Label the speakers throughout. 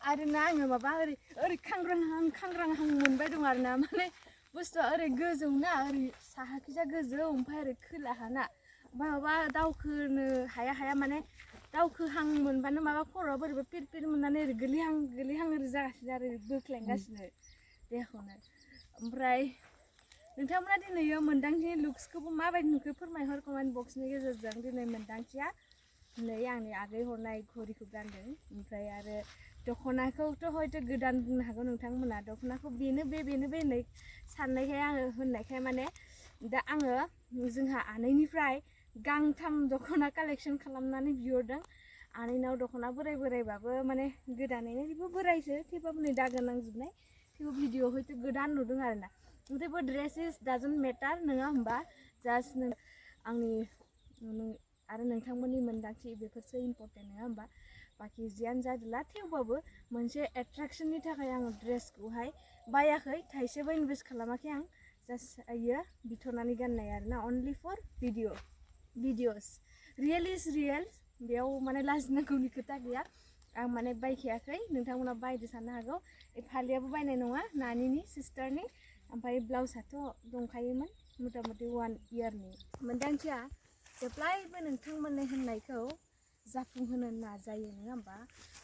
Speaker 1: आरोना आङो माबा ओरै खांग्रांहां मोनबाय दं आरोना माने बुस्थुआ ओरै गोजौना ओरै साहाखैजा गोजौ ओमफ्राय ओरै खोलाहाना ओमफ्राय माबा दावखोनो हाया माने दावखोहां मोनबानो माबा खर'आ बोरैबा पिर मोननानै ओरै गोलैहां ओरै जागासिनो आरो बोख्लायगासिनो देहाखौनो ओमफ्राय नोंथांमोना दिनै मोन्दांथि लुक्सखौबो माबायदि नुखो फोरमायहर कमेन्ट बक्सनि गेजेरजों दिनै मोन्दांथिया नै आंनि आगै हरनाय घरिखौ गानदों ओमफ्राय आरो दख'नाखौथ' हयथ' गोदान बुंनो हागौ नोंथांमोना दख'नाखौ बेनो बे होननाय साननायखाय आङो होननायखाय माने दा आङो जोंहा आनैनिफ्राय गांथाम दख'ना कालेक्सन खालामनानै बिहरदों आनैनाव दख'ना बोरायबाबो माने गोदानैनो बेबो बोरायसो थेवबाबो नै दागो नांजोबनाय थेवबो भिडिअ हयथ' गोदान नुदों आरोना थेवबो ड्रेसेस डाजन्ट मेटार नङा होमबा जास्ट आंनि आरो नोंथांमोननि मोन्दांथि बेफोरसो इम्परटेन्ट नङा होमबा बाखि जियानो जादोला थेवबाबो मोनसे एट्राक्सननि थाखाय आङो ड्रेसखौहाय बायाखै थाइसेबो इनभेस्ट खालामाखै आं जास्ट इयो बिथ'नानै गाननाय आरोना अनलि फर भिडिअस रियेल इज रियेल बेयाव माने लाजिनांगौनि खोथा गैया आं माने बायखायाखै नोंथांमोना बायदो साननो हागौ फालियाबो बायनाय नङा नानिनि सिस्टारनि ओमफ्राय ब्लाउसआथ' दंखायोमोन मथा मथि 1 इयारनि मोन्दांथिया जेब्लायबो नोंथांमोननि होननायखौ जाफुंहोनो नाजायो नङा होमबा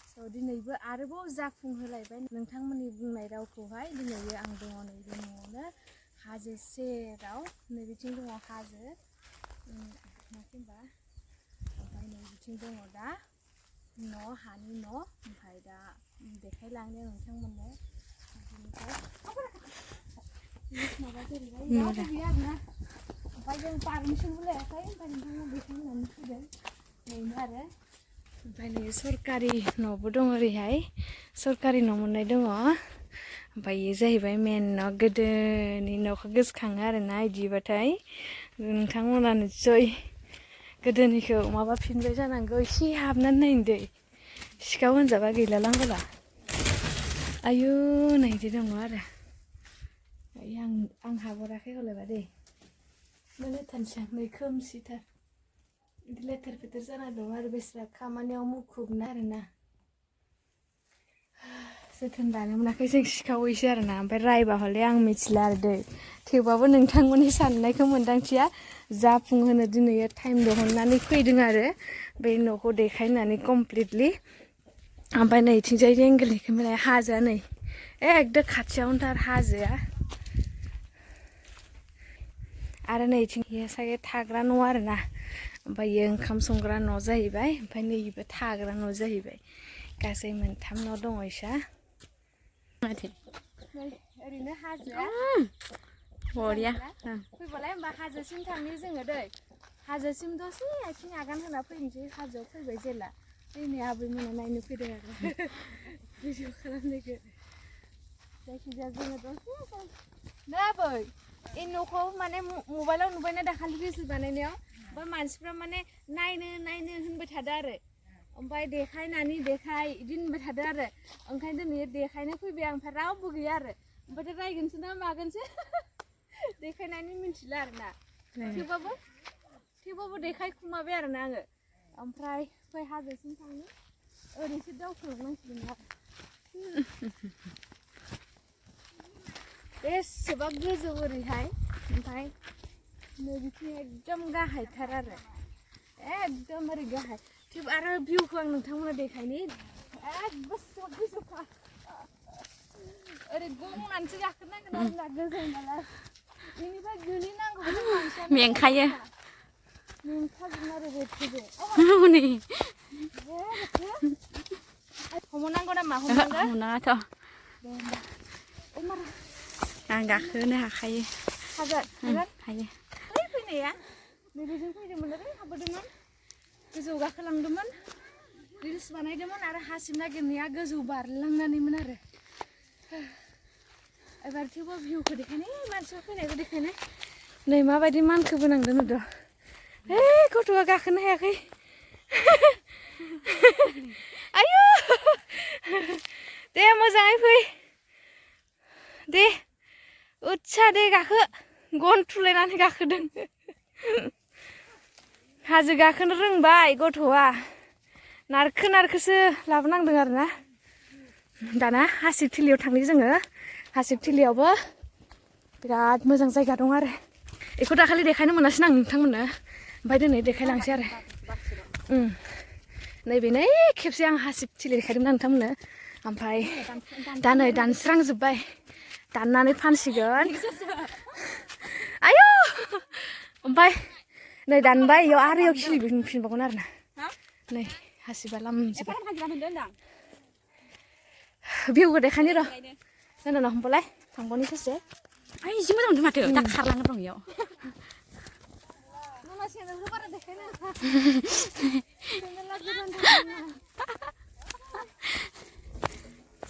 Speaker 1: स' दिनैबो आरोबाव जाफुंहोलायबाय नोंथांमोननि बुंनाय रावखौहाय दिनैबो आं दङ नैबे न'आवनो हाजो सेराव नैबिथिं दङ हाजो माखि होनबा ओमफ्राय नैबिथिं दङ दा न' हानि न' ओमफ्राय दा देखायलांनो नोंथांमोननो माबा जेरैहाय रावबो गैया आरोना ओमफ्राय जों पारमिसनबो लायाखै ओमफ्राय नोंथांमोन बेखौ होननानै फैदों बेनो आरो ओमफ्राय नै सरकारि न'बो दं ओरैहाय सरकारि न' मोननाय दङ ओमफ्राय इयो जाहैबाय मेन न' गोदोनि न'खौ गोसोखाङो आरोना इदिबाथाय नोंथांमोना निस्सय गोदोनिखौ माबाफिनबाय जानांगौ एसे हाबनानै नायनो दै सिखाव होनजाबा गैलालां बाला आयु नायदो दङ आरो आं हाबहराखै हलायबा दे माने थानसां नै खोमसिथार बिदि लेथेर फेथेर जाना दं आरो बेस्रा खामानियाव मुखुबना आरोना जोथोन लानो मोनाखै जों सिखावैसो आरोना ओमफ्राय रायबा हले आं मिथिला आरो दै थेवबाबो नोंथांमोननि साननायखौ मोन्दांथिया जाफुंहोनो दिनै टाइम दिहुननानै फैदों आरो बे न'खौ देखायनानै कमप्लिटलि ओमफ्राय नैथिंजाय एंगेलनिखौ हाजोआ नै एकदम खाथियावनोथार हाजोआ आरो नैथिं सागे थाग्रा न' आरोना ओमफ्राय ओंखाम संग्रा न' जाहैबाय ओमफ्राय नैबो थाग्रा न' जाहैबाय गासै मोनथाम न' दङ इसा ओरैनो हाजोआ बरिया फैबालाय होमबा हाजोसिम थांनि जोङो दै हाजोसिम दसे आथिं आगान होना फैनोसै हाजोआव फैबाय जेला जोंनि आबैमोना नायनो फैदों आरो भिडिअ खालामनायखौ जायखिजाया जोङो दसे नै आबै ए न'खौ माने मबाइलाव नुबायना दाखालि रिल्स बानायनायाव ओमफ्राय मानसिफ्रा माने नायनो होनबाय थादों आरो ओमफ्राय देखायनानै देखाय बिदि होनबाय थादों आरो ओंखायनो दिनै देखायनो फैबाय आं ओमफ्राय रावबो गैया आरो ओमफ्राय रायगोनसो ना मागोनसो देखायनानै मिथिला आरोना थेवबाबो देखायखुमाबाय आरोना आङो ओमफ्राय फै हाजोसिम थांनो ओरैसो दावखोलांनांसिगोन आरो बेसेबा गोजौ ओरैहाय ओमफ्राय नैबिथिं एकदम गाहायथार आरो एकदम ओरै गाहाय थेवबो आरो भिउखौ आं नोंथांमोना देखायनि बेसेबा गोजौखा ओरै गंनानैसो गाखोनांगोन आरोना गोजौ नालाय बेनिफ्राय गोलैनांगौबाथ' मानसियानो मेंखायो मेंखाजोबो आरो रेटखौबो हमनांगौ नामा हमनाङाथ' आं गाखोनो हाखायो हायो फैनाया नैबेजों फैदोंमोन ओरै हाबबोदोंमोन गोजौ गाखोलांदोंमोन रिल्स बानायदोंमोन आरो हासिब नागिरनाया गोजौ बारलांनानैमोन आरो एबार थेवबो भिउखौ देखायनाय मानसिया फैनायखौ देखायनाय नै माबायदि मानखोबो नांदों नुदों गथ'आ गाखोनो हायाखै आयु दे मोजाङै फै दे उत्सा दे गाखो गन थुलायनानै गाखोदों हाजो गाखोनो रोंबाय गथ'आ नारखोसो लाबोनांदों आरोना दाना हासिबथिलियाव थांनि जोङो हासिबथिलियावबो बिराद मोजां जायगा दं आरो बेखौ दाखालि देखायनो मोनासै आं नोंथांमोननो ओमफ्राय दिनै देखायलांसै आरो नैबे नै खेबसे आं हासिबथिलि देखायदोंमोन नोंथांमोननो ओमफ्राय दा नै दानस्रांजोब्बाय दाननानै फानसिगोन आयौ ओमफ्राय नै दानबाय इयाव आरो इयाव खिलिफिनबावगोन आरो ना नै हासिबा लामजोब्बाय भिउखौ देखायनो र' नायना होमबालाय थांबावनि ससे
Speaker 2: आइ जि मोजां मोनदों माथो दा खारलाङो दं इयाव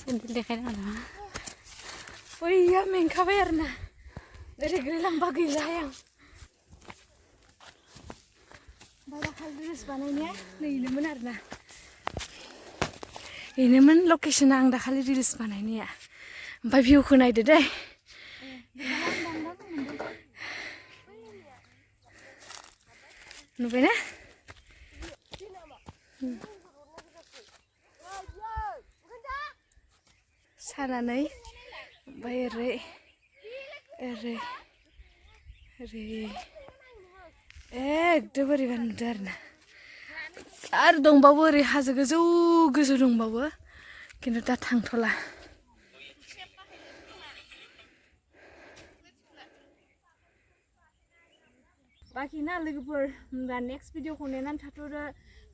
Speaker 2: सेन्देल देखायनो हागोन
Speaker 1: बैया मेंखाबाय आरो ना ओरै गोलैलांबा गैलाहाय आं दाखालि रिल्स बानायनाया नैनोमोन आरो ना बेनोमोन लकेसना आं दाखालि रिल्स बानायनाया ओमफ्राय भिउखौ नायदो दै नुबायना सानानै ओमफ्राय ओरै ओरै ओरै एकदम बोरैबा नुदों आरो दंबावो ओरै हाजो गोजौ गोजौ दंबावो खिन्थु दा थांथ'ला बाखि ना लोगोफोर होनबा नेक्स्ट भिडिअखौ नेनानै थाथ'दो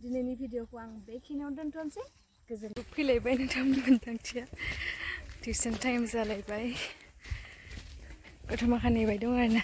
Speaker 1: दिनैनि भिडिअखौ आं बेखिनियाव दोनथ'नोसै गोजोन फैलायबाय नोंथांनि मोनदांथिया टिउसन टाइम जालायबाय गथ' माखा नेबाय दं आरोना